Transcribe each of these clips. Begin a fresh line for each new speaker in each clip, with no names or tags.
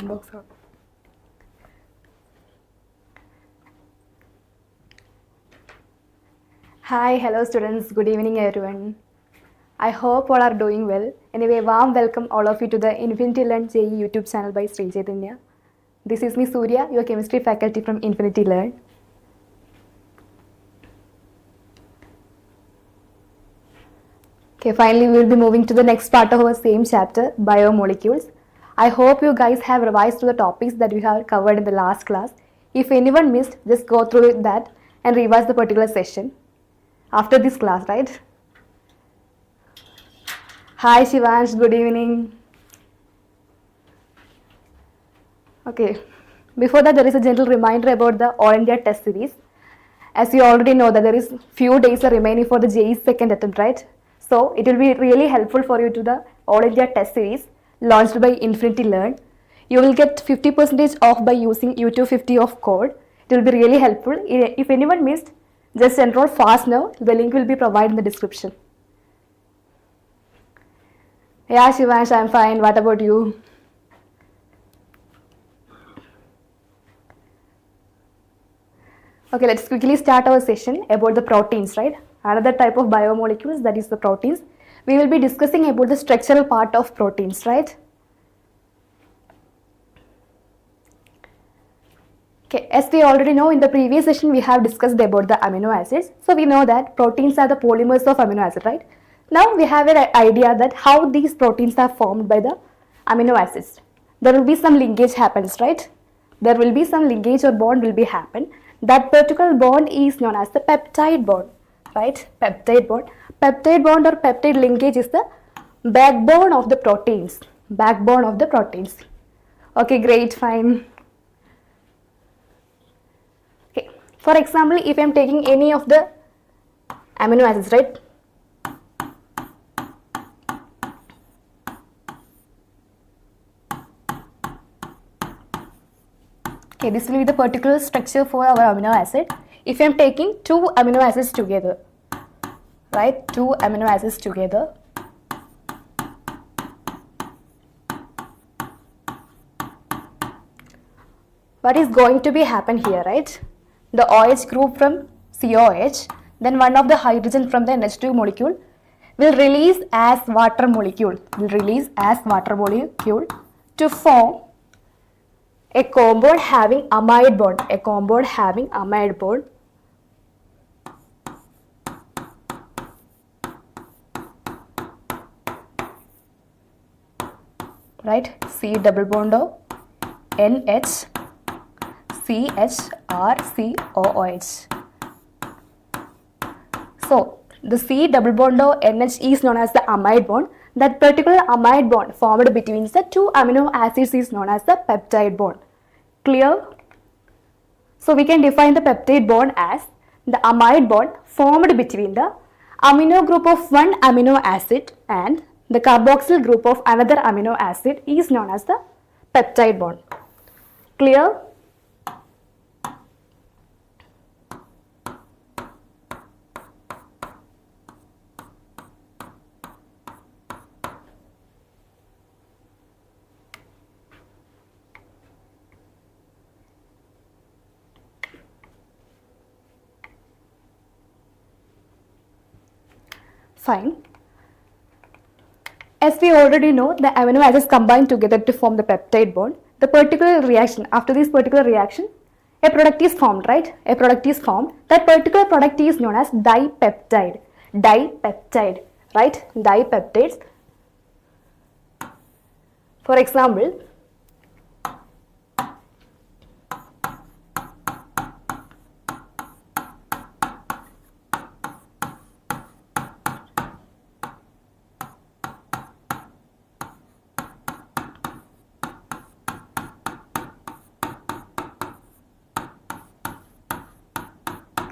box out. Hi, hello students. Good evening, everyone. I hope all are doing well. Anyway, warm welcome all of you to the Infinity Learn JEE YouTube channel by Sri Chaitanya. This is me Surya, your chemistry faculty from Infinity Learn. Okay, finally we will be moving to the next part of our same chapter, Biomolecules. I hope you guys have revised to the topics that we have covered in the last class. If anyone missed, just go through that and revise the particular session after this class, right? Hi Shivansh, good evening. Okay, before that there is a gentle reminder about the All India test series. As you already know that there is few days remaining for the JEE second attempt, right? So it will be really helpful for you to the All India test series launched by Infinity Learn. You will get 50% off by using U250 of code. It will be really helpful. If anyone missed, just enroll fast now. The link will be provided in the description. Yeah, Shivansh, I'm fine. What about you? Okay, let's quickly start our session about the proteins, right? Another type of biomolecules, that is the proteins. We will be discussing about the structural part of proteins, right? Okay, as we already know, in the previous session we have discussed about the amino acids. So we know that proteins are the polymers of amino acid, right? Now we have an idea that how these proteins are formed by the amino acids. There will be some linkage happens, right? There will be some linkage or bond will be happen. That particular bond is known as the peptide bond, right? Peptide bond. Peptide bond or peptide linkage is the backbone of the proteins. Backbone of the proteins. Okay, great, fine. Okay. For example, if I am taking any of the amino acids, right? Okay, this will be the particular structure for our amino acid. If I am taking two amino acids together, right? Two amino acids together. What is going to be happen here, right? The OH group from COH, then one of the hydrogen from the NH2 molecule will release as water molecule. To form a compound having amide bond. A compound having amide bond. Right? C double bond O NH CHRCOOH. So the C double bond O NH is known as the amide bond. That particular amide bond formed between the two amino acids is known as the peptide bond. Clear? So we can define the peptide bond as the amide bond formed between the amino group of one amino acid and the carboxyl group of another amino acid is known as the peptide bond. Clear? Fine. As we already know, the amino acids combine together to form the peptide bond. The particular reaction, after this particular reaction, a product is formed, right? A product is formed. That particular product is known as dipeptide. Dipeptide, right? Dipeptides. For example,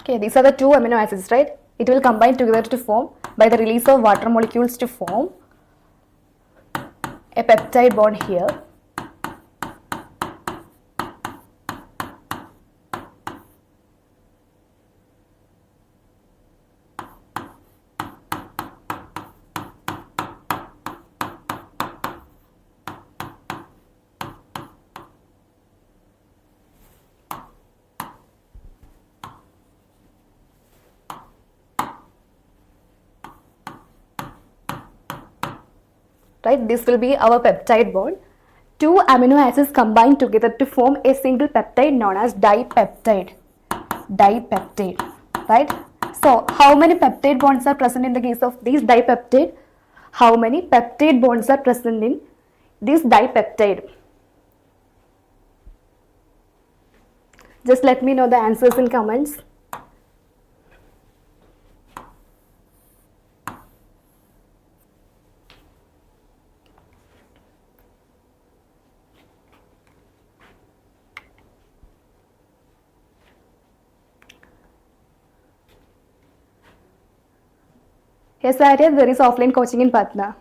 okay, these are the two amino acids, right? It will combine together to form by the release of water molecules to form a peptide bond here. right? This will be our peptide bond. Two amino acids combine together to form a single peptide known as dipeptide. Dipeptide, right? So, how many peptide bonds are present in the case of these dipeptide? How many peptide bonds are present in this dipeptide? Just let me know the answers in comments. Yes, Arya, there is offline coaching in Patna.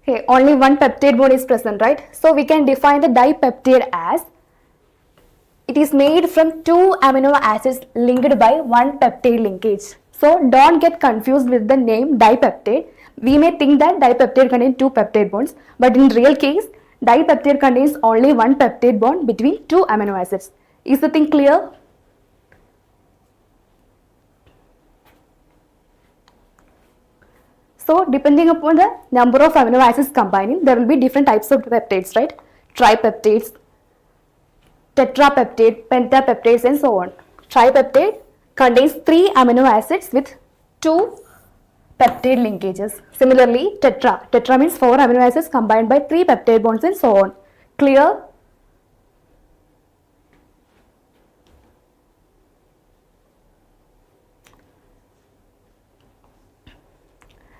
Okay, only one peptide bond is present, right? So we can define the dipeptide as it is made from two amino acids linked by one peptide linkage. So don't get confused with the name dipeptide. We may think that dipeptide contains two peptide bonds, but in real case, dipeptide contains only one peptide bond between two amino acids. Is the thing clear? So depending upon the number of amino acids combining, there will be different types of peptides, right? Tripeptides, tetrapeptide, pentapeptides and so on. Tripeptide contains 3 amino acids with 2 peptide linkages. Similarly, tetra means 4 amino acids combined by 3 peptide bonds and so on. Clear?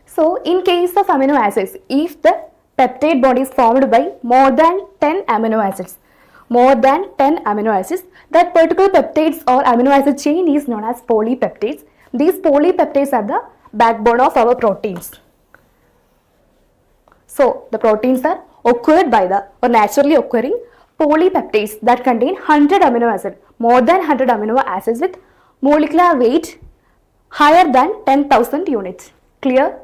So, in case of amino acids, if the peptide bond is formed by more than 10 amino acids, that particular peptides or amino acid chain is known as polypeptides. These polypeptides are the backbone of our proteins. So, the proteins are occurred by the or naturally occurring polypeptides that contain 100 amino acids, more than 100 amino acids with molecular weight higher than 10,000 units. Clear?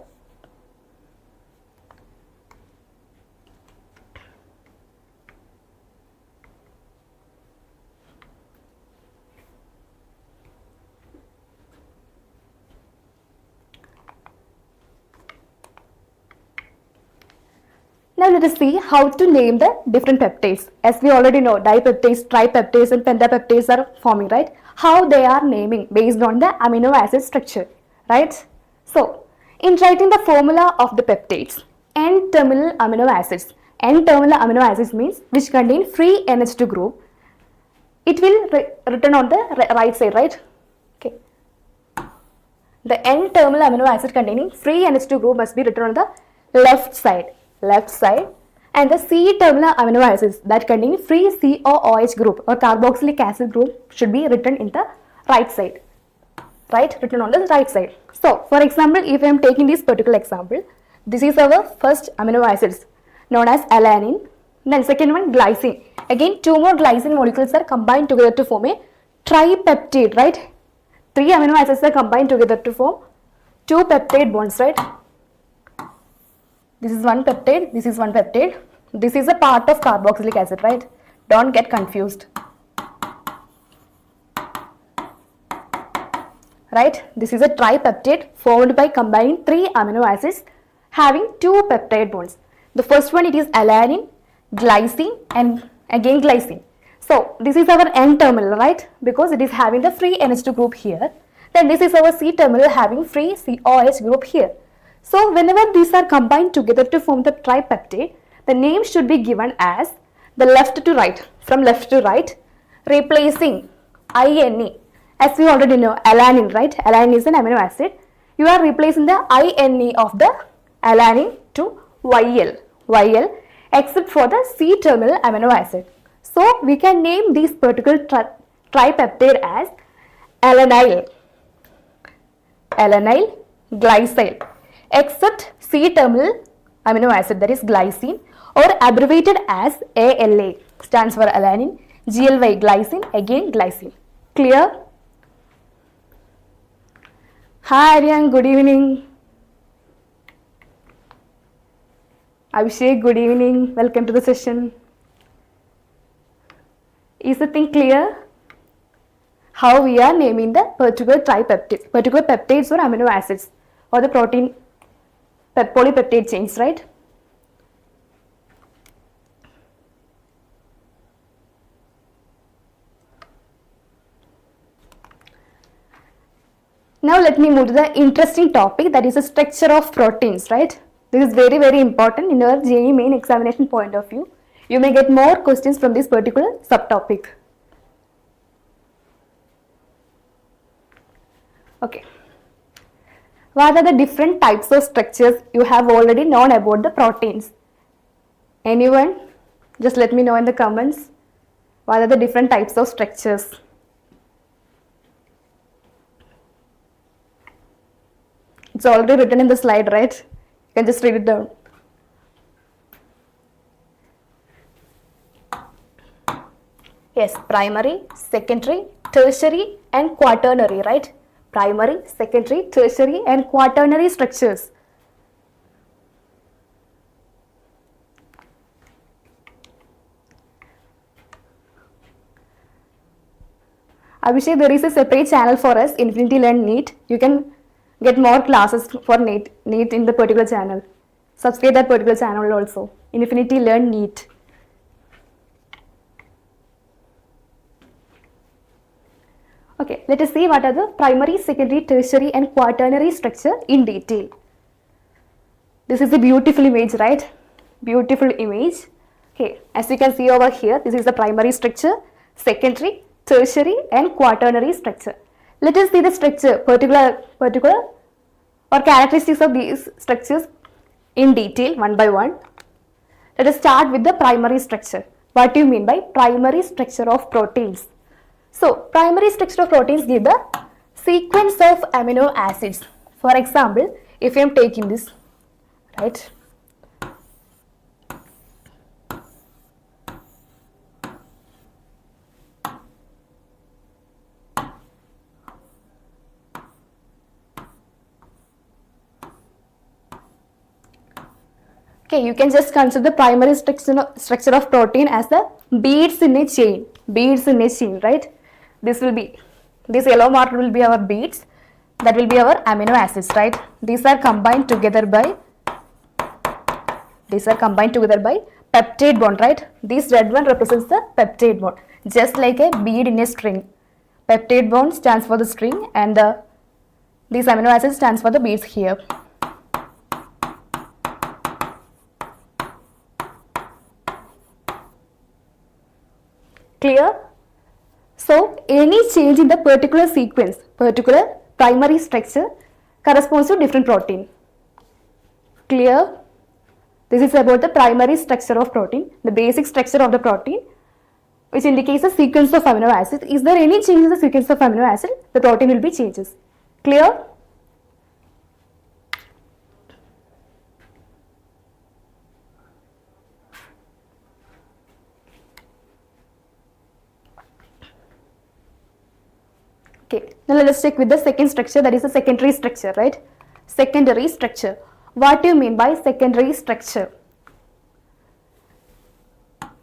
Now let us see how to name the different peptides. As we already know, dipeptides, tripeptides and pentapeptides are forming, right? How they are naming based on the amino acid structure, right? So, in writing the formula of the peptides, N-terminal amino acids. N-terminal amino acids means which contain free NH2 group. It will written on the right side, right? Okay. The N-terminal amino acid containing free NH2 group must be written on the left side, and the C-terminal amino acids that contain free COOH group or carboxylic acid group should be written in the right side, written on the right side. So, for example, if I am taking this particular example, this is our first amino acids known as alanine, then second one glycine. Again, 2 more glycine molecules are combined together to form a tripeptide, right? 3 amino acids are combined together to form 2 peptide bonds, right? This is one peptide, this is one peptide. This is a part of carboxylic acid, right? Don't get confused. Right? This is a tripeptide formed by combining 3 amino acids having 2 peptide bonds. The first one, it is alanine, glycine and again glycine. So, this is our N-terminal, right? Because it is having the free NH2 group here. Then this is our C-terminal having free COH group here. So, whenever these are combined together to form the tripeptide, the name should be given as the left to right, from left to right, replacing INE. As we already know, alanine, right? Alanine is an amino acid. You are replacing the INE of the alanine to YL, except for the C-terminal amino acid. So, we can name this particular tripeptide as alanyl, glycyl, except C-terminal amino acid, that is glycine, or abbreviated as ALA, stands for alanine, GLY glycine, again glycine. Clear? Hi Aryan, good evening. Abhishek, good evening. Welcome to the session. Is the thing clear? How we are naming the particular tripeptides, particular peptides or amino acids or the protein polypeptide chains, right? Now let me move to the interesting topic, that is the structure of proteins, right? This is very, very important in your JEE main examination point of view. You may get more questions from this particular subtopic. Okay. What are the different types of structures you have already known about the proteins? Anyone? Just let me know in the comments. What are the different types of structures? It's already written in the slide, right? You can just read it down. Yes, primary, secondary, tertiary and quaternary, right? Primary, secondary, tertiary and quaternary structures. Abhishek, there is a separate channel for us, Infinity Learn NEET. You can get more classes for NEET in the particular channel. Subscribe that particular channel also, Infinity Learn NEET. Okay, let us see what are the primary, secondary, tertiary and quaternary structure in detail. This is a beautiful image, right? Beautiful image. Okay, as you can see over here, this is the primary structure, secondary, tertiary and quaternary structure. Let us see the structure, particular or characteristics of these structures in detail one by one. Let us start with the primary structure. What do you mean by primary structure of proteins? So, primary structure of proteins give the sequence of amino acids. For example, if I am taking this, right? Okay, you can just consider the primary structure of protein as the beads in a chain. Beads in a chain, right? This yellow mark will be our beads. That will be our amino acids, right? These are combined together by peptide bond, right? This red one represents the peptide bond, just like a bead in a string. Peptide bond stands for the string and these amino acids stands for the beads here. Clear? So, any change in the particular sequence, particular primary structure corresponds to different protein. Clear? This is about the primary structure of protein, the basic structure of the protein, which indicates the sequence of amino acids. Is there any change in the sequence of amino acid? The protein will be changes. Clear? Okay, now let us check with the second structure, that is the secondary structure, right? Secondary structure. What do you mean by secondary structure?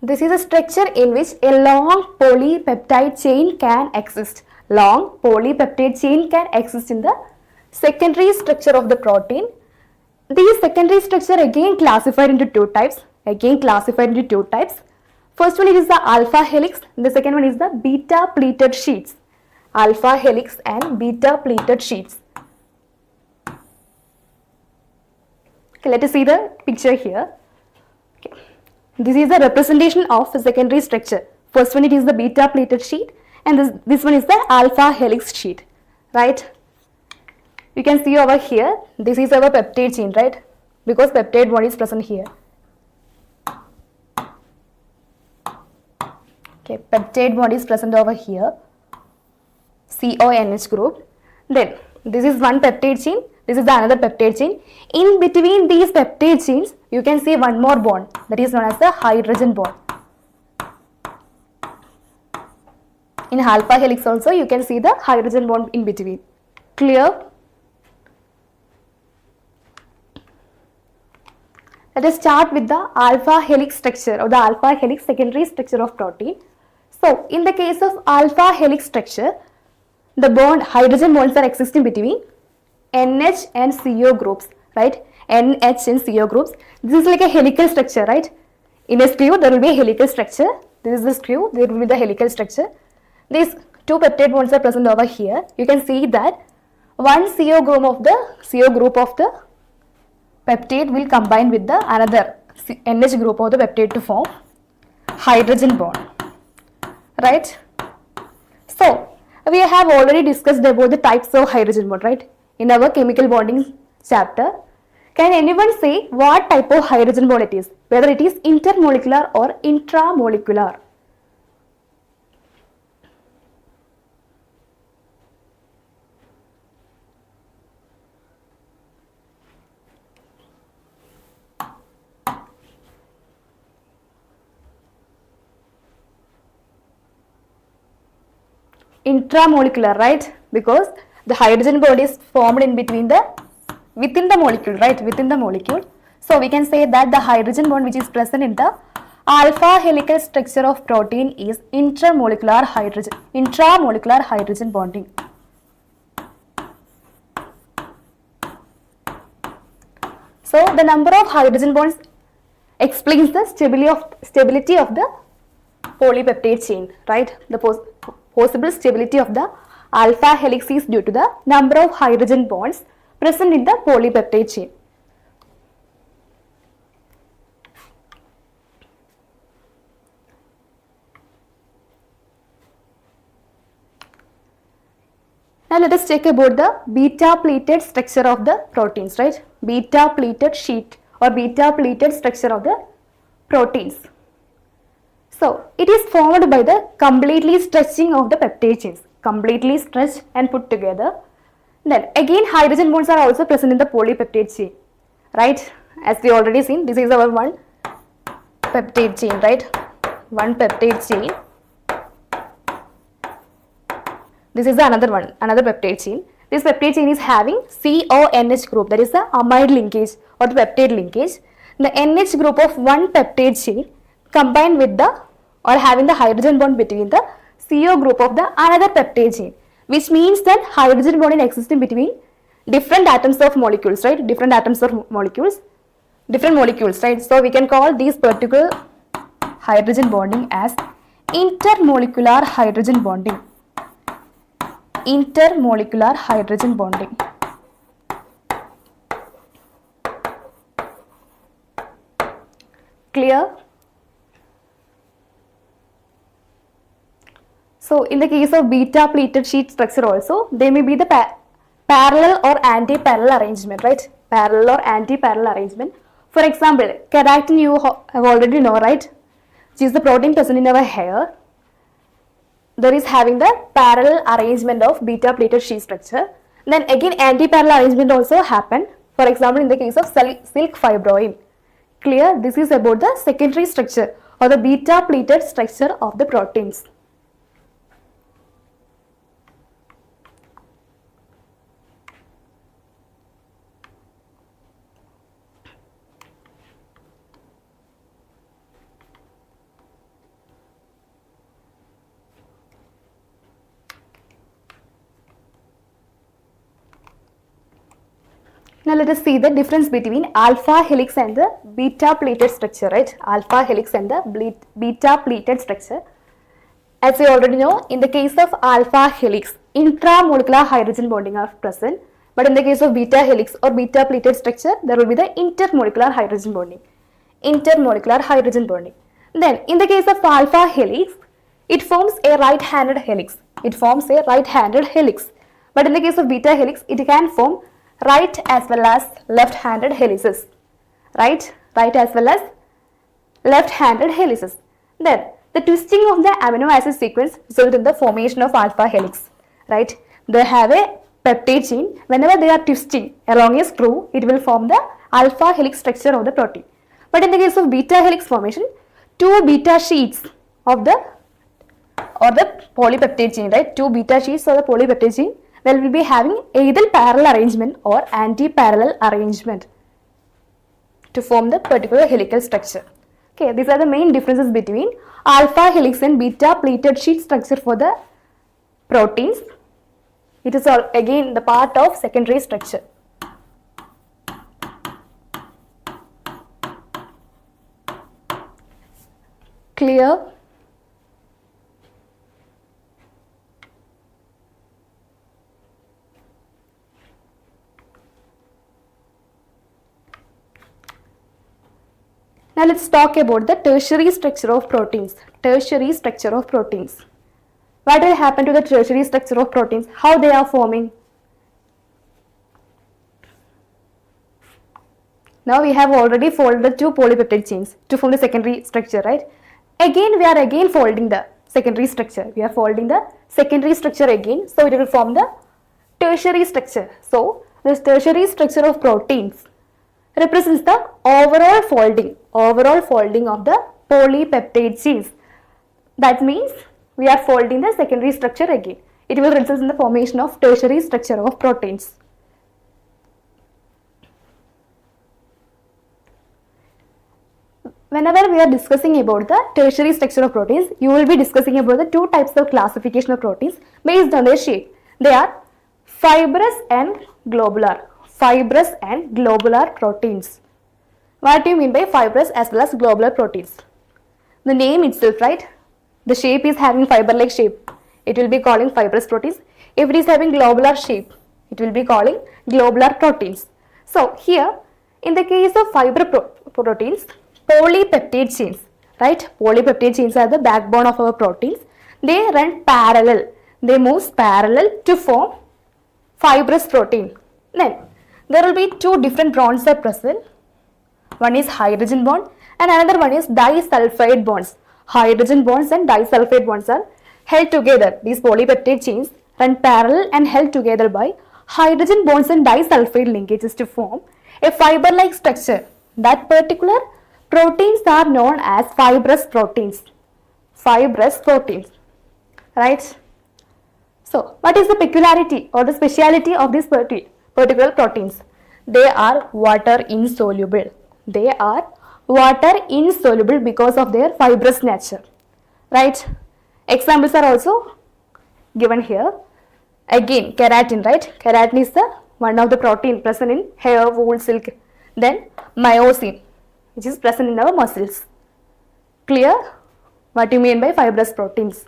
This is a structure in which a long polypeptide chain can exist. Long polypeptide chain can exist in the secondary structure of the protein. These secondary structure again classified into two types. First one is the alpha helix, the second one is the beta pleated sheets. Alpha helix and beta pleated sheets. Okay, let us see the picture here. Okay. This is the representation of a secondary structure. First one it is the beta pleated sheet and this one is the alpha helix sheet, right? You can see over here, this is our peptide chain, right? Because peptide bond is present here. Okay, peptide bond is present over here. CONH group. Then this is one peptide chain, this is the another peptide chain. In between these peptide chains, you can see one more bond, that is known as the hydrogen bond. In alpha helix also you can see the hydrogen bond in between. Clear? Let us start with the alpha helix structure or the alpha helix secondary structure of protein. So, in the case of alpha helix structure, the hydrogen bonds are existing between NH and CO groups, right? NH and CO groups. This is like a helical structure, right? In a screw, there will be a helical structure. This is the screw, there will be the helical structure. These two peptide bonds are present over here. You can see that one CO group of the peptide will combine with the another NH group of the peptide to form hydrogen bond, right? So, we have already discussed about the types of hydrogen bond, right? In our chemical bonding chapter. Can anyone say what type of hydrogen bond it is? Whether it is intermolecular or intramolecular? Intramolecular, right? Because the hydrogen bond is formed in between within the molecule, right? Within the molecule. So we can say that the hydrogen bond which is present in the alpha helical structure of protein is intramolecular hydrogen bonding. So the number of hydrogen bonds explains the stability of the polypeptide chain, right? The possible stability of the alpha helix is due to the number of hydrogen bonds present in the polypeptide chain. Now let us check about the beta pleated structure of the proteins, right? Beta pleated sheet or beta pleated structure of the proteins. So, it is formed by the completely stretching of the peptide chains, completely stretched and put together. Then again hydrogen bonds are also present in the polypeptide chain, right? As we already seen, this is our one peptide chain, right? One peptide chain. This is another one, another peptide chain. This peptide chain is having CONH group, that is the amide linkage or the peptide linkage. The NH group of one peptide chain combined with the or having the hydrogen bond between the CO group of the another peptide chain, which means that hydrogen bond is existing between different atoms of molecules, right? Different molecules, right? So we can call these particular hydrogen bonding as intermolecular hydrogen bonding. Intermolecular hydrogen bonding. Clear? So, in the case of beta pleated sheet structure also, they may be the parallel or anti-parallel arrangement, right? Parallel or anti-parallel arrangement. For example, keratin you have already know, right? Which is the protein present in our hair. There is having the parallel arrangement of beta pleated sheet structure. Then again anti-parallel arrangement also happen. For example, in the case of silk fibroin. Clear? This is about the secondary structure or the beta pleated structure of the proteins. Now let us see the difference between alpha helix and the beta pleated structure, right? Alpha helix and the beta pleated structure. As we already know, in the case of alpha helix, intramolecular hydrogen bonding are present. But in the case of beta helix or beta pleated structure, there will be the intermolecular hydrogen bonding. Intermolecular hydrogen bonding. Then in the case of alpha helix, it forms a right-handed helix. It forms a right-handed helix. But in the case of beta helix, it can form right as well as left-handed helices, right as well as left-handed helices. Then the twisting of the amino acid sequence results in the formation of alpha helix, right? They have a peptide chain. Whenever they are twisting along a screw, it will form the alpha helix structure of the protein. But in the case of beta helix formation, two beta sheets of the polypeptide chain, right? Two beta sheets of the polypeptide chain, well, will be having either parallel arrangement or anti-parallel arrangement to form the particular helical structure. Okay, these are the main differences between alpha helix and beta pleated sheet structure for the proteins. It is all again the part of secondary structure. Clear? Now let's talk about the tertiary structure of proteins. Tertiary structure of proteins. What will happen to the tertiary structure of proteins? How they are forming? Now we have already folded the two polypeptide chains to form the secondary structure, right? Again we are folding the secondary structure. We are folding the secondary structure again, so it will form the tertiary structure. So this tertiary structure of proteins represents the overall folding of the polypeptide chains. That means we are folding the secondary structure again. It will result in the formation of tertiary structure of proteins. Whenever we are discussing about the tertiary structure of proteins, you will be discussing about the two types of classification of proteins based on their shape. They are fibrous and globular. Fibrous and globular proteins. What do you mean by fibrous as well as globular proteins? The name itself, right? The shape is having fiber-like shape. It will be calling fibrous proteins. If it is having globular shape, it will be calling globular proteins. So here, in the case of proteins, polypeptide chains, right? Polypeptide chains are the backbone of our proteins. They run parallel. They move parallel to form fibrous protein. Then there will be two different bonds are present. One is hydrogen bond and another one is disulfide bonds. Hydrogen bonds and disulfide bonds are held together. These polypeptide chains run parallel and held together by hydrogen bonds and disulfide linkages to form a fiber-like structure. That particular proteins are known as fibrous proteins. Fibrous proteins, right? So, what is the peculiarity or the speciality of these particular proteins? They are water insoluble. They are water insoluble because of their fibrous nature, right? Examples are also given here. Again, keratin, right? Keratin is the one of the protein present in hair, wool, silk. Then myosin, which is present in our muscles. Clear? What do you mean by fibrous proteins?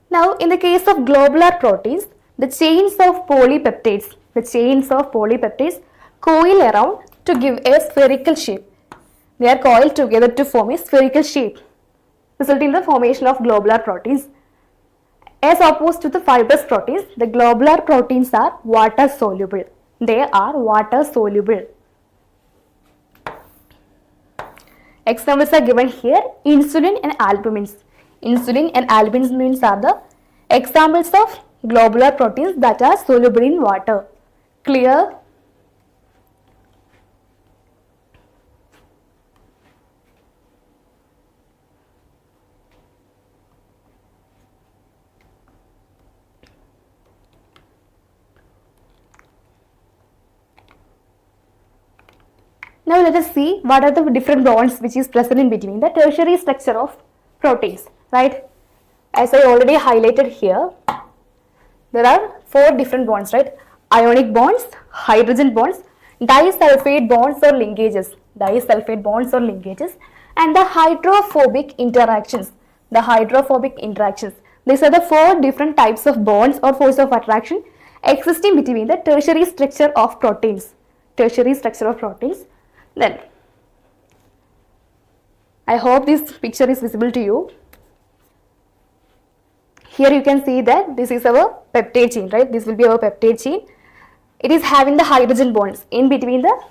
Now, in the case of globular proteins, the chains of polypeptides coil around to give a spherical shape. They are coiled together to form a spherical shape, resulting in the formation of globular proteins. As opposed to the fibrous proteins, the globular proteins are water soluble. They are water soluble. Examples are given here: insulin and albumins. Insulin and albumins are the examples of globular proteins that are soluble in water. Clear? Now let us see what are the different bonds which is present in between the tertiary structure of proteins, right? As I already highlighted here, there are four different bonds, right? Ionic bonds, hydrogen bonds, disulfide bonds or linkages, and the hydrophobic interactions. These are the four different types of bonds or force of attraction existing between the tertiary structure of proteins. Then, I hope this picture is visible to you. Here you can see that this is our peptide chain, right? This will be our peptide chain. It is having the hydrogen bonds in between the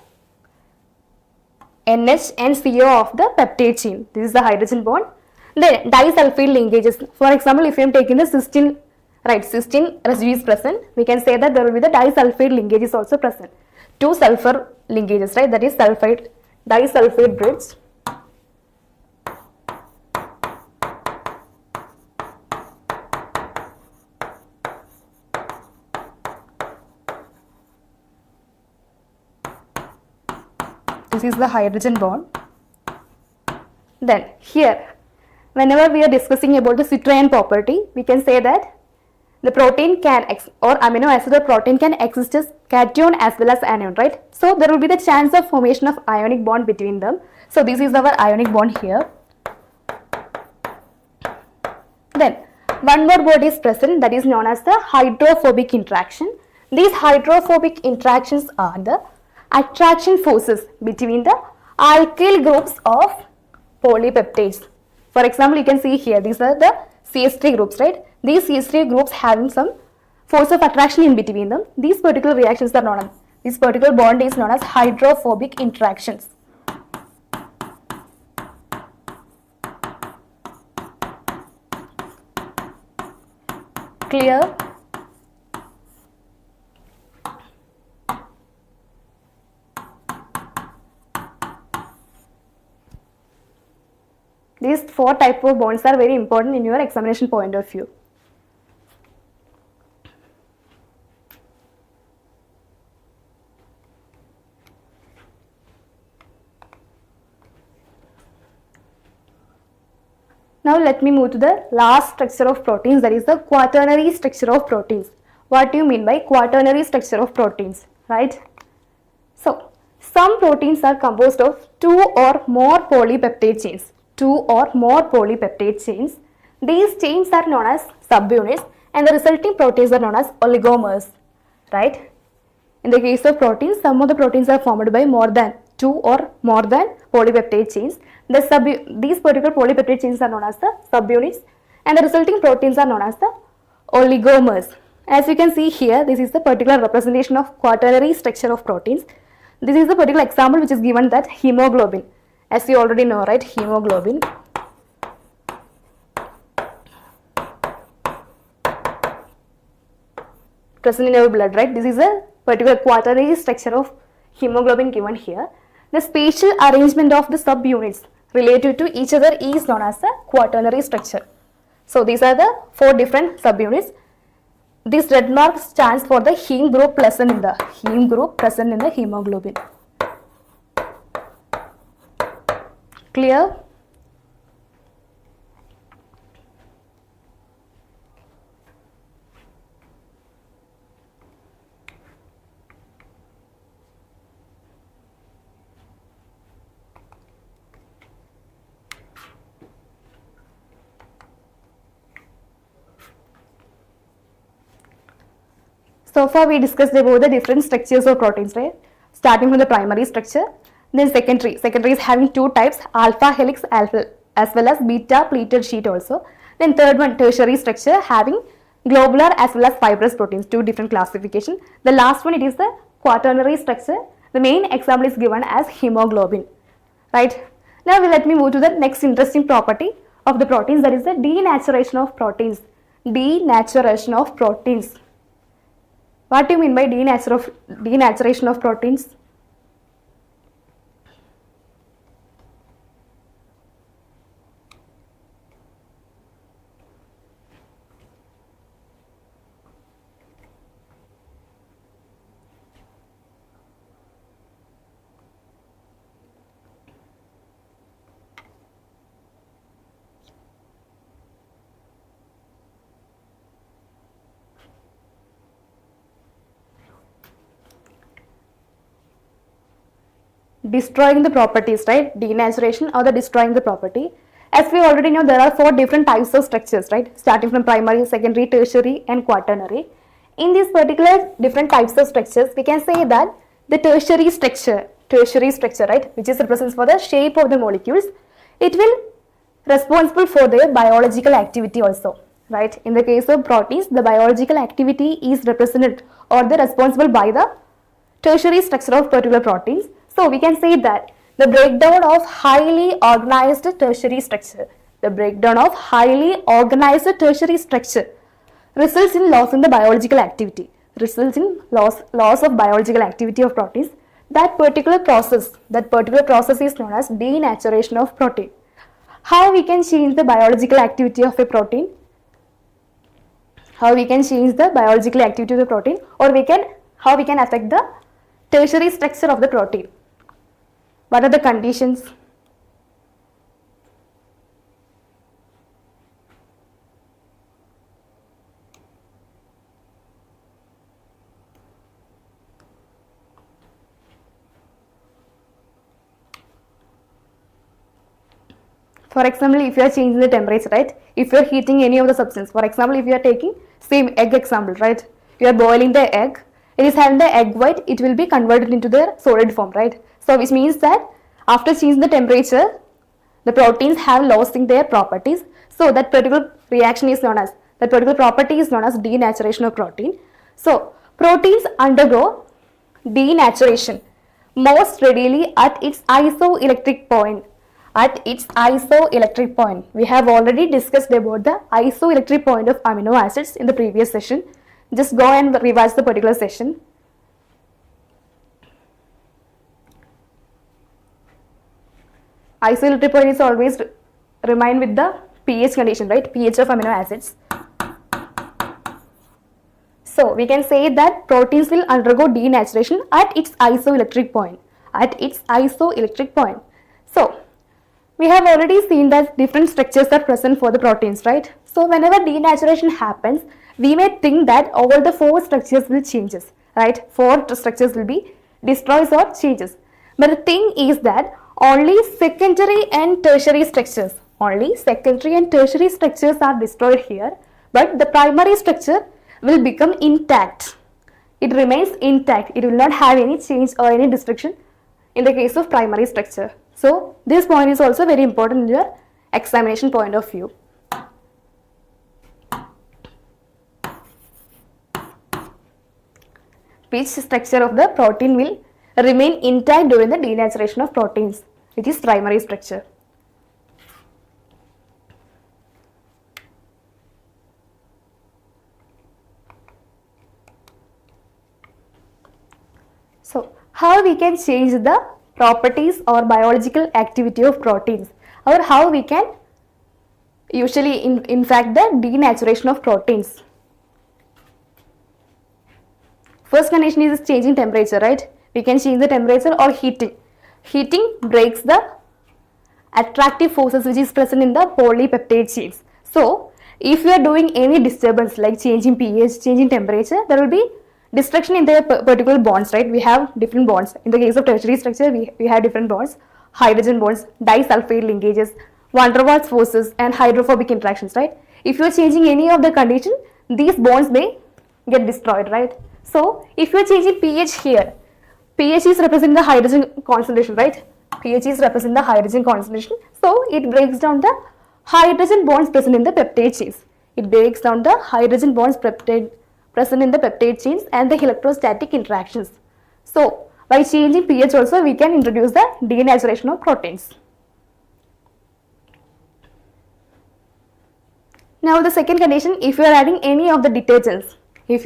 NH and CO of the peptide chain. This is the hydrogen bond. Then disulfide linkages. For example, if I am taking the cysteine, right, cysteine residue is present, we can say that there will be the disulfide linkages also present. Two sulfur linkages, right? That is disulfide bridge. This is the hydrogen bond. Then here, whenever we are discussing about the Citroen property, we can say that the protein can or amino acid or protein can exist as cation as well as anion, right? So there will be the chance of formation of ionic bond between them. So this is our ionic bond here. Then one more word is present, that is known as the hydrophobic interaction. These hydrophobic interactions are the attraction forces between the alkyl groups of polypeptides. For example, you can see here, these are the CH3 groups, right? These CH3 groups having some force of attraction in between them. These particular reactions are known as, this particular bond is known as hydrophobic interactions. Clear? These four types of bonds are very important in your examination point of view. Now let me move to the last structure of proteins, that is the quaternary structure of proteins. What do you mean by quaternary structure of proteins, right? So some proteins are composed of two or more polypeptide chains. These chains are known as subunits and the resulting proteins are known as oligomers, right? In the case of proteins, some of the proteins are formed by more than two or more than polypeptide chains. These particular polypeptide chains are known as the subunits and the resulting proteins are known as the oligomers. As you can see here, this is the particular representation of quaternary structure of proteins. This is the particular example which is given, that hemoglobin. As you already know, right, hemoglobin. Present in our blood, right? This is a particular quaternary structure of hemoglobin given here. The spatial arrangement of the subunits related to each other is known as the quaternary structure. So these are the four different subunits. This red mark stands for the heme group present in the hemoglobin. Clear? So far we discussed about the different structures of proteins, right? Starting from the primary structure, then secondary. Secondary is having two types, alpha helix as well as beta pleated sheet also. Then third one, tertiary structure, having globular as well as fibrous proteins, two different classification. The last one, it is the quaternary structure. The main example is given as hemoglobin, right? Now let me move to the next interesting property of the proteins, that is the denaturation of proteins. Denaturation of proteins. What do you mean by denaturation of proteins? Destroying the properties, right? Denaturation or the destroying the property. As we already know, there are four different types of structures, right? Starting from primary, secondary, tertiary and quaternary. In these particular different types of structures, we can say that the tertiary structure, right, which is represents for the shape of the molecules, it will responsible for their biological activity also, right? In the case of proteins, the biological activity is represented or the responsible by the tertiary structure of particular proteins. So we can say that the breakdown of highly organized tertiary structure, results in loss in the biological activity, loss of biological activity of proteins. That particular process is known as denaturation of protein. How we can change the biological activity of a protein? Or how we can affect the tertiary structure of the protein? What are the conditions? For example, if you are changing the temperature, right? If you are heating any of the substance, for example, if you are taking same egg example, right? You are boiling the egg, it is having the egg white, it will be converted into the solid form, right? So which means that after changing the temperature, the proteins have lost their properties. So that particular reaction is known as, that particular property is known as denaturation of protein. So proteins undergo denaturation most readily at its isoelectric point. At its isoelectric point. We have already discussed about the isoelectric point of amino acids in the previous session. Just go and revise the particular session. Isoelectric point is always remain with the pH condition, right? pH of amino acids. So we can say that proteins will undergo denaturation at its isoelectric point. At its isoelectric point. So we have already seen that different structures are present for the proteins, right? So whenever denaturation happens, we may think that all the 4 structures will changes, right? 4 structures will be destroyed or changes. But the thing is that only secondary and tertiary structures are destroyed here, but the primary structure will become intact. It remains intact. It will not have any change or any destruction in the case of primary structure. So this point is also very important in your examination point of view. Which structure of the protein will remain intact during the denaturation of proteins, which is primary structure. So how we can change the properties or biological activity of proteins, or how we can usually in fact the denaturation of proteins. First condition is changing temperature, right? We can change the temperature or heating. Heating breaks the attractive forces which is present in the polypeptide chains. So if we are doing any disturbance like changing pH, changing temperature, there will be destruction in the particular bonds, right? We have different bonds. In the case of tertiary structure, we have different bonds, hydrogen bonds, disulfide linkages, van der Waals forces and hydrophobic interactions, right? If you are changing any of the condition, these bonds may get destroyed, right? So if you are changing pH here, pH is representing the hydrogen concentration, right? pH is representing the hydrogen concentration. So it breaks down the hydrogen bonds present in the peptide chains. It breaks down the hydrogen bonds present in the peptide chains and the electrostatic interactions. So by changing pH also we can introduce the denaturation of proteins. Now the second condition, if you are adding any of the detergents, it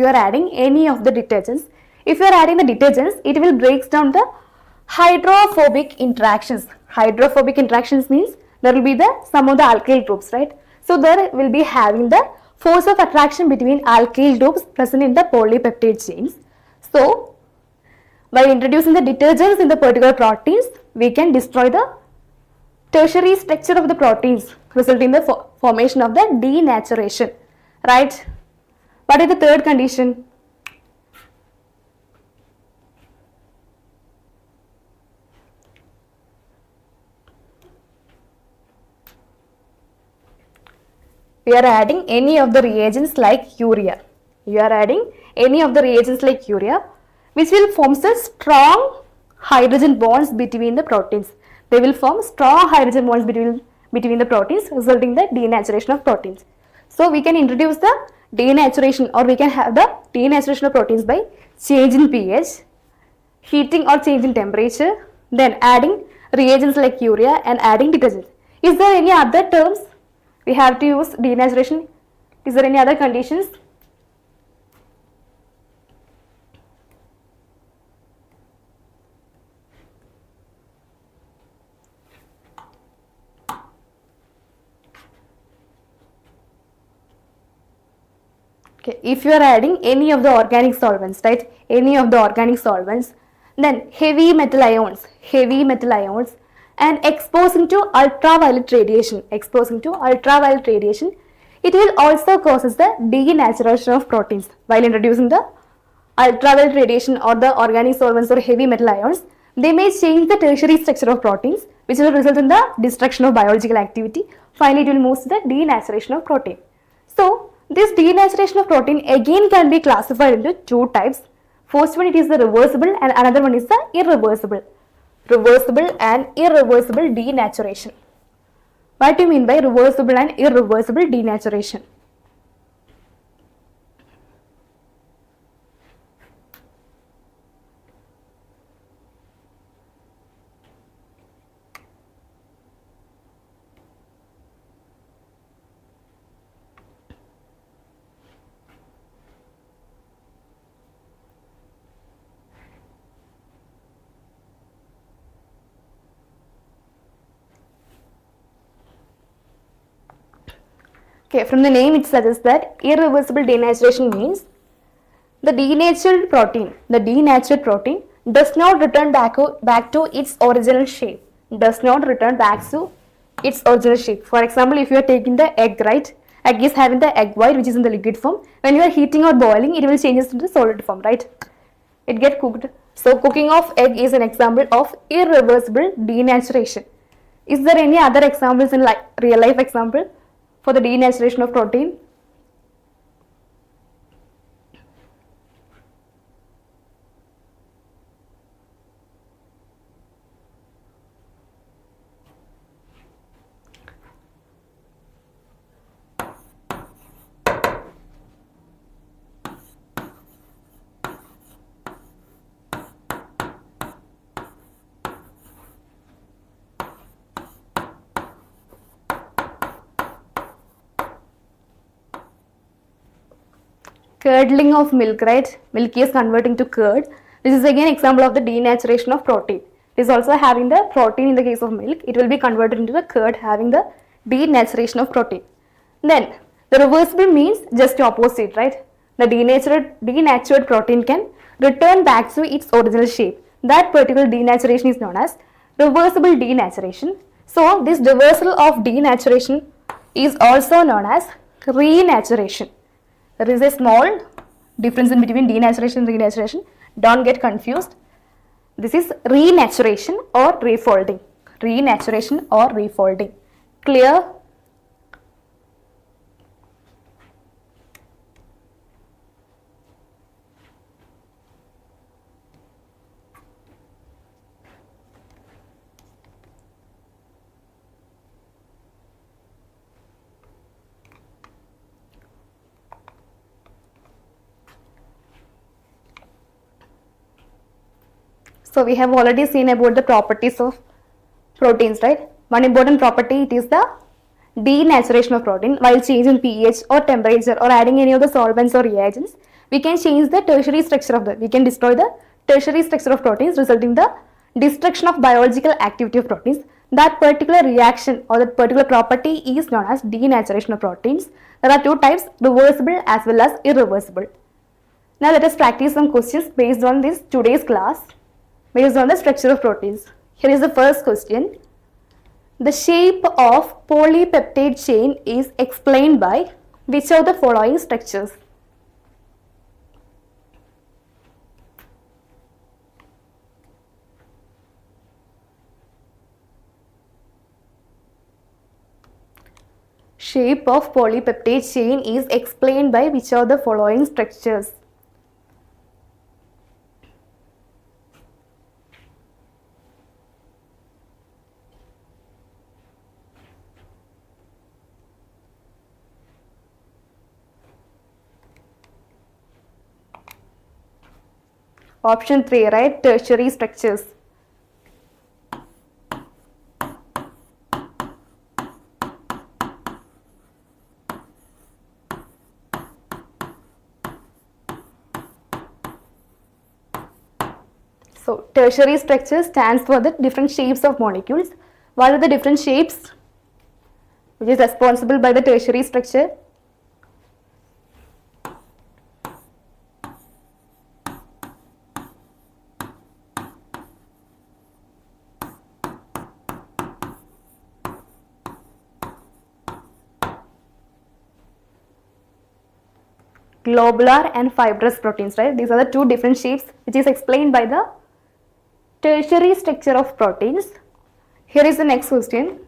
will break down the hydrophobic interactions. Hydrophobic interactions means there will be some of the alkyl groups, right? So there will be having the force of attraction between alkyl groups present in the polypeptide chains. So by introducing the detergents in the particular proteins, we can destroy the tertiary structure of the proteins, resulting in the formation of the denaturation, right? What is the third condition? We are adding any of the reagents like urea. Which will form the strong hydrogen bonds between the proteins. They will form strong hydrogen bonds between the proteins, resulting in the denaturation of proteins. So we can introduce the denaturation, or we can have the denaturation of proteins by changing pH, heating or changing temperature, then adding reagents like urea and adding detergents. Is there any other terms we have to use denaturation? Is there any other conditions? Okay, if you are adding any of the organic solvents, right? Any of the organic solvents, Then heavy metal ions, and exposing to ultraviolet radiation, it will also causes the denaturation of proteins. While introducing the ultraviolet radiation or the organic solvents or heavy metal ions, they may change the tertiary structure of proteins, which will result in the destruction of biological activity. Finally, it will move to the denaturation of protein. So, this denaturation of protein again can be classified into two types. First one, it is the reversible, and another one is the irreversible. Reversible and irreversible denaturation. What do you mean by reversible and irreversible denaturation? Okay, from the name it suggests that irreversible denaturation means the denatured protein does not return back to its original shape. For example, if you are taking the egg, right? Egg is having the egg white, which is in the liquid form. When you are heating or boiling, it will change into the solid form, right? It gets cooked. So, cooking of egg is an example of irreversible denaturation. Is there any other examples in real life example for the denaturation of protein? Curdling of milk, right? Milk is converting to curd. This is again example of the denaturation of protein. It is also having the protein in the case of milk. It will be converted into the curd having the denaturation of protein. Then the reversible means just opposite, right? The denatured protein can return back to its original shape. That particular denaturation is known as reversible denaturation. So this reversal of denaturation is also known as renaturation. There is a small difference in between denaturation and renaturation. Don't get confused. This is renaturation or refolding. Clear? So we have already seen about the properties of proteins, right? One important property, it is the denaturation of protein. While changing pH or temperature or adding any of the solvents or reagents, we can change the tertiary structure of we can destroy the tertiary structure of proteins, resulting in the destruction of biological activity of proteins. That particular reaction or that particular property is known as denaturation of proteins. There are two types, reversible as well as irreversible. Now let us practice some questions based on this today's class, based on the structure of proteins. Here is the first question. The shape of polypeptide chain is explained by which of the following structures? Shape of polypeptide chain is explained by which of the following structures? Option 3, right? Tertiary structures. So, tertiary structure stands for the different shapes of molecules. What are the different shapes which is responsible by the tertiary structure? globular and fibrous proteins, right? These are the two different shapes which is explained by the tertiary structure of proteins. Here is the next question.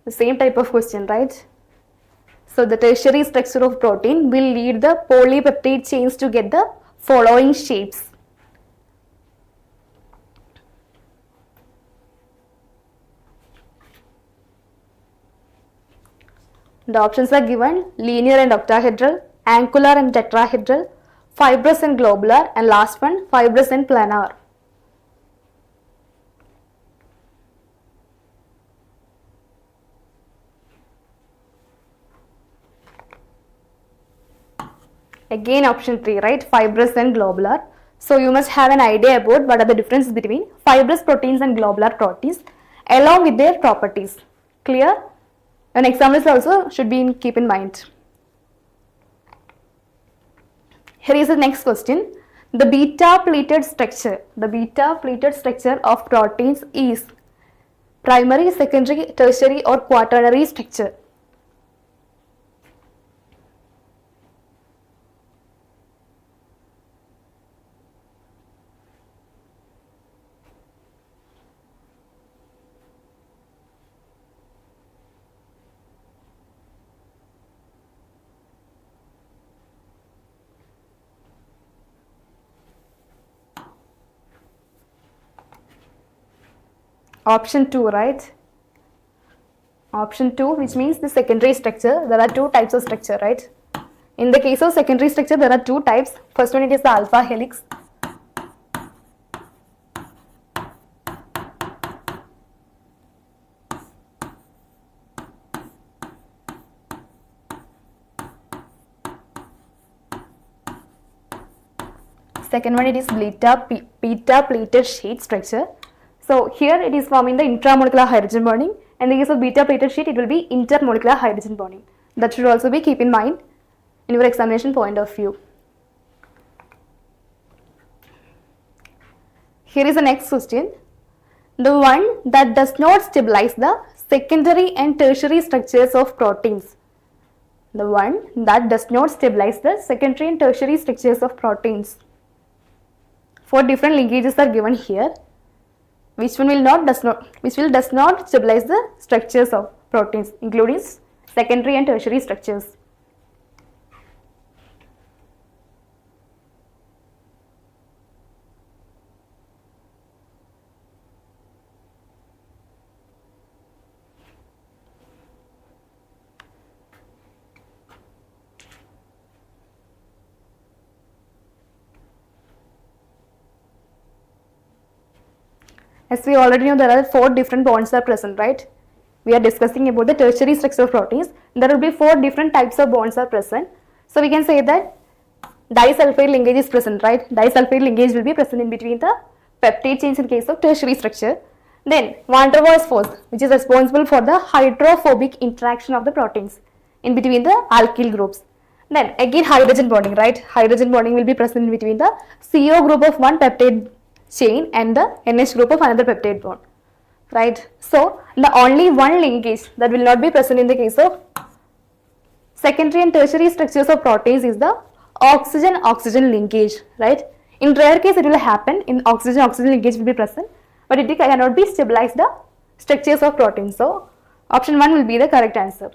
The same type of question, right? So the tertiary structure of protein will lead the polypeptide chains to get the following shapes. The options are given: linear and octahedral, angular and tetrahedral, fibrous and globular, and last one, fibrous and planar. Again option 3, right? Fibrous and globular. So you must have an idea about what are the differences between fibrous proteins and globular proteins along with their properties. Clear? And examples also should be keep in mind. Here is the next question. The beta pleated structure. The beta pleated structure of proteins is primary, secondary, tertiary or quaternary structure. Option 2, right? Option 2, which means the secondary structure. There are two types of structure, right? In the case of secondary structure, there are two types. First one, it is the alpha helix. Second one, it is beta pleated sheet structure. So here it is forming the intramolecular hydrogen bonding. In the case of beta pleated sheet, it will be intermolecular hydrogen bonding. That should also be keep in mind in your examination point of view. Here is the next question. The one that does not stabilize the secondary and tertiary structures of proteins. The one that does not stabilize the secondary and tertiary structures of proteins. 4 different linkages are given here. Which one does not stabilize the structures of proteins, including secondary and tertiary structures. As we already know, there are 4 different bonds are present, right? We are discussing about the tertiary structure of proteins. There will be 4 different types of bonds are present. So we can say that disulfide linkage is present, right? Disulfide linkage will be present in between the peptide chains in case of tertiary structure. Then van der Waals force, which is responsible for the hydrophobic interaction of the proteins in between the alkyl groups. Then again hydrogen bonding, right? Hydrogen bonding will be present in between the CO group of one peptide chain and the NH group of another peptide bond, right? So the only one linkage that will not be present in the case of secondary and tertiary structures of proteins is the oxygen-oxygen linkage, right? In rare case it will happen, in oxygen-oxygen linkage will be present, but it cannot be stabilize the structures of proteins. So option 1 will be the correct answer.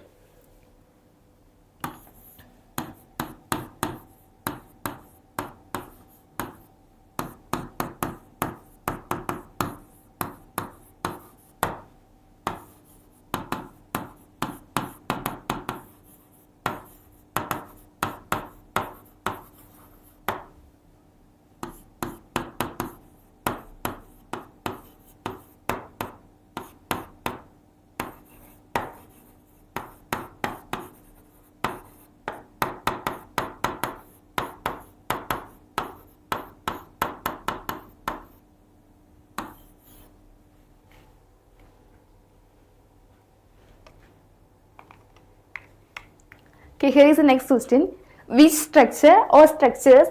Okay, here is the next question. Which structure or structures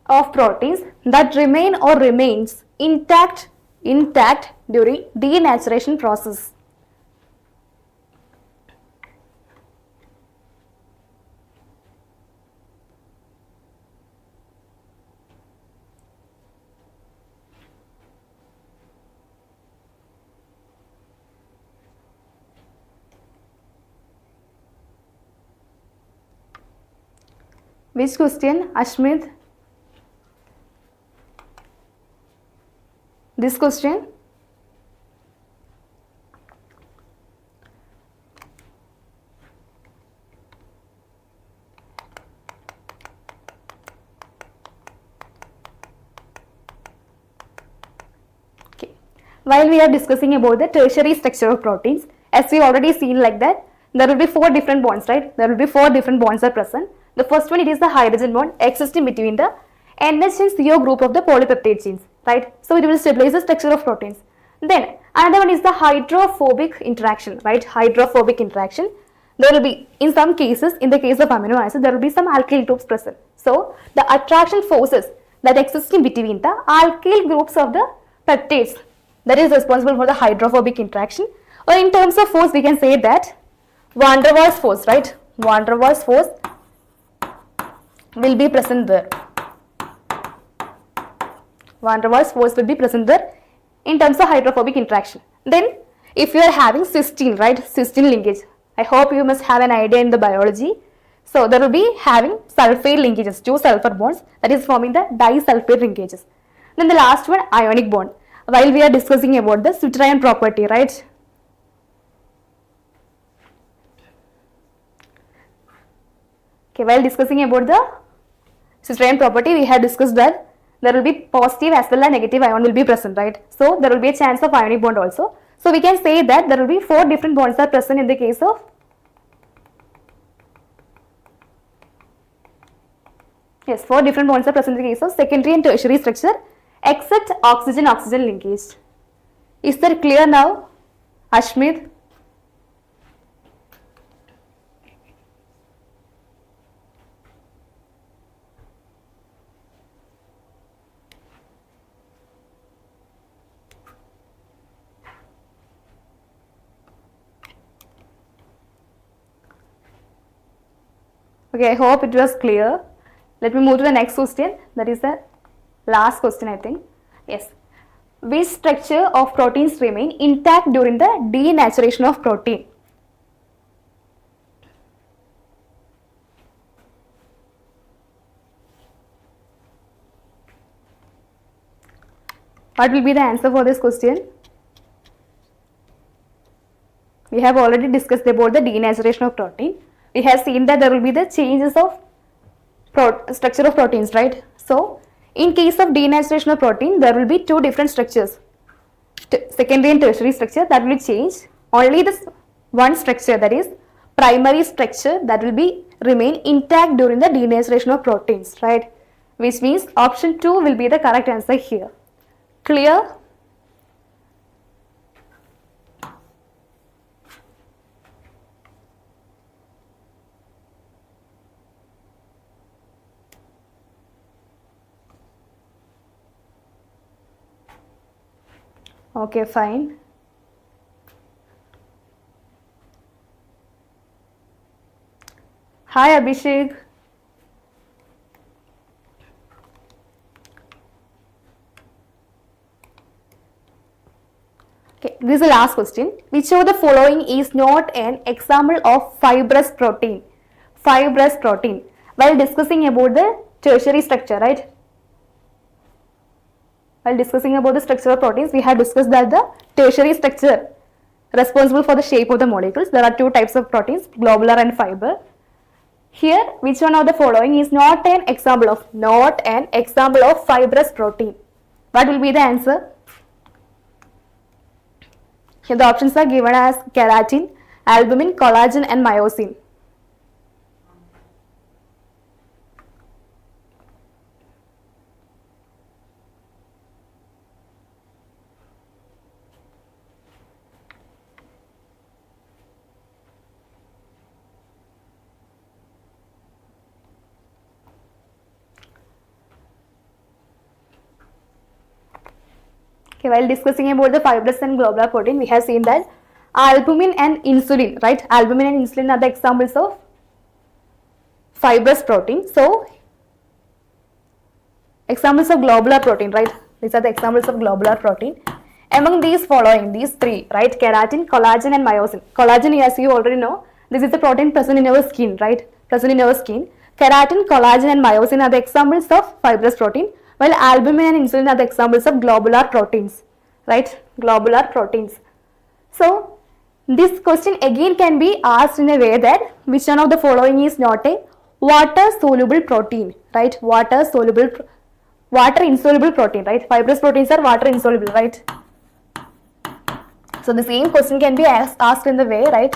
of proteins that remain or remains intact during denaturation process? Which question, Ashmit? This question? Okay. While we are discussing about the tertiary structure of proteins, as we already seen like that, there will be 4 different bonds, right? There will be 4 different bonds are present. The first one, it is the hydrogen bond existing between the NH and CO group of the polypeptide chains, right? So it will stabilize the structure of proteins. Then another one is the hydrophobic interaction, right? Hydrophobic interaction. There will be, in some cases, in the case of amino acid, there will be some alkyl groups present. So the attraction forces that exist in between the alkyl groups of the peptides, that is responsible for the hydrophobic interaction. Or in terms of force, we can say that Van der Waals force, right? Van der Waals force will be present there. Van der Waals force will be present there in terms of hydrophobic interaction. Then if you are having cysteine, right? Cysteine linkage. I hope you must have an idea in the biology. So there will be having sulfide linkages, 2 sulfur bonds, that is forming the disulfide linkages. Then the last one, ionic bond. While we are discussing about the Switterian property, right? Okay, while discussing about the Switterian property, we have discussed that there will be positive as well as negative ion will be present, right? So there will be a chance of ionic bond also. So we can say that there will be 4 different bonds are present in the case of yes, 4 different bonds are present in the case of secondary and tertiary structure except oxygen-oxygen linkage. Is that clear now, Ashmit? Okay, I hope it was clear. Let me move to the next question. That is the last question, I think. Yes. Which structure of proteins remain intact during the denaturation of protein? What will be the answer for this question? We have already discussed about the denaturation of protein. We have seen that there will be the changes of structure of proteins, right? So in case of denaturation of protein, there will be 2 different structures, secondary and tertiary structure, that will change. Only this one structure, that is primary structure, that will be remain intact during the denaturation of proteins, right? Which means option 2 will be the correct answer here. Clear? Okay, fine. Hi, Abhishek. Okay, this is the last question. Which of the following is not an example of fibrous protein? Fibrous protein. While discussing about the tertiary structure, right? While discussing about the structure of proteins, we have discussed that the tertiary structure responsible for the shape of the molecules. There are 2 types of proteins, globular and fiber. Here, which one of the following is not an example of fibrous protein? What will be the answer? Here the options are given as keratin, albumin, collagen and myosin. Okay, while discussing about the fibrous and globular protein, we have seen that albumin and insulin, right? Albumin and insulin are the examples of fibrous protein. So, examples of globular protein, right? These are the examples of globular protein. Among these following, these 3, right? Keratin, collagen and myosin. Collagen, as you already know, this is the protein present in our skin, right? Present in our skin. Keratin, collagen and myosin are the examples of fibrous protein, while albumin and insulin are the examples of globular proteins, right? Globular proteins. So, this question again can be asked in a way that which one of the following is not a water soluble protein, right? Water insoluble protein, right? Fibrous proteins are water insoluble, right? So the same question can be asked in the way, right?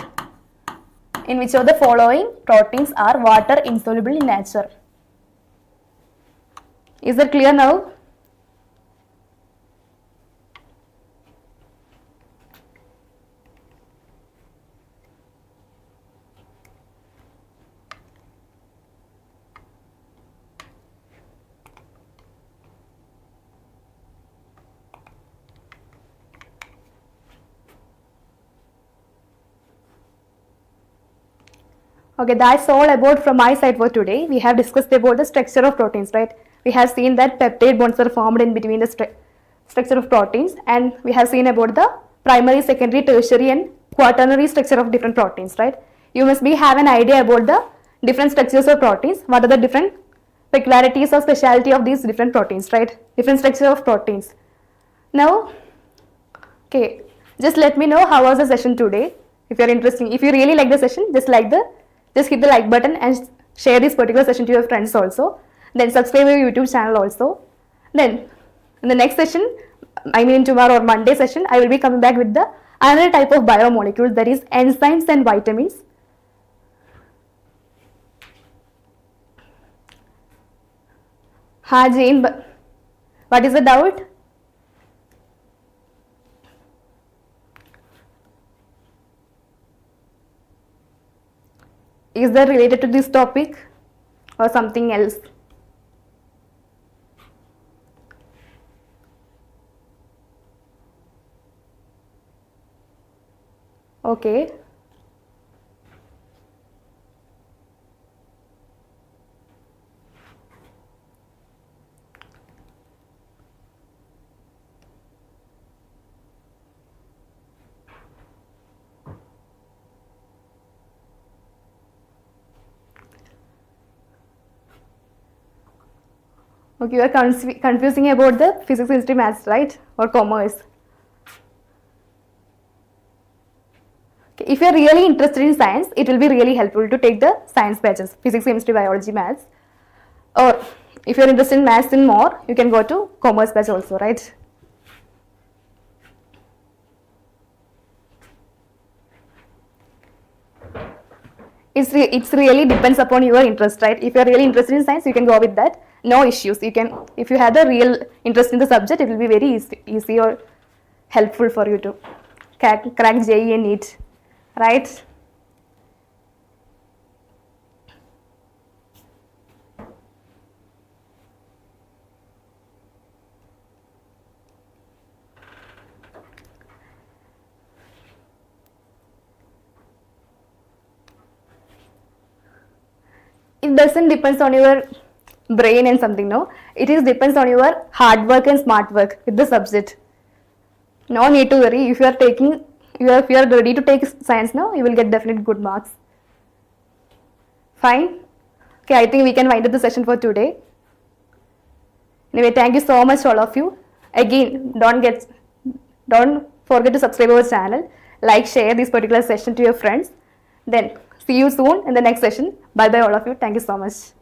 In which of the following proteins are water insoluble in nature? Is that clear now? Okay, that's all about from my side for today. We have discussed about the structure of proteins, right? We have seen that peptide bonds are formed in between the structure of proteins, and we have seen about the primary, secondary, tertiary and quaternary structure of different proteins, right? You must have an idea about the different structures of proteins. What are the different peculiarities or speciality of these different proteins, right? Different structure of proteins. Now, okay, just let me know how was the session today. If you're interested, if you really like the session, just hit the like button and share this particular session to your friends also. Then subscribe to your YouTube channel also. Then in the next session, I mean tomorrow or Monday session, I will be coming back with the another type of biomolecules, that is enzymes and vitamins. Ha Jane, what is the doubt? Is that related to this topic or something else? Okay. Okay, you are confusing about the physics, history, maths, right? Or commerce. Okay. If you are really interested in science, it will be really helpful to take the science batches, physics, chemistry, biology, maths. Or if you are interested in maths and more, you can go to commerce batch also, right? It's really depends upon your interest, right? If you are really interested in science, you can go with that. No issues. You can, if you have the real interest in the subject, it will be very easy or helpful for you to crack JEE and NEET, right? It doesn't depends on your brain and something, no. It is depends on your hard work and smart work with the subject. No need to worry. If you are taking, if you are ready to take science now, you will get definite good marks. Fine. Okay, I think we can wind up the session for today. Anyway, thank you so much all of you. Again, don't forget to subscribe our channel, like, share this particular session to your friends. Then see you soon in the next session. Bye bye all of you. Thank you so much.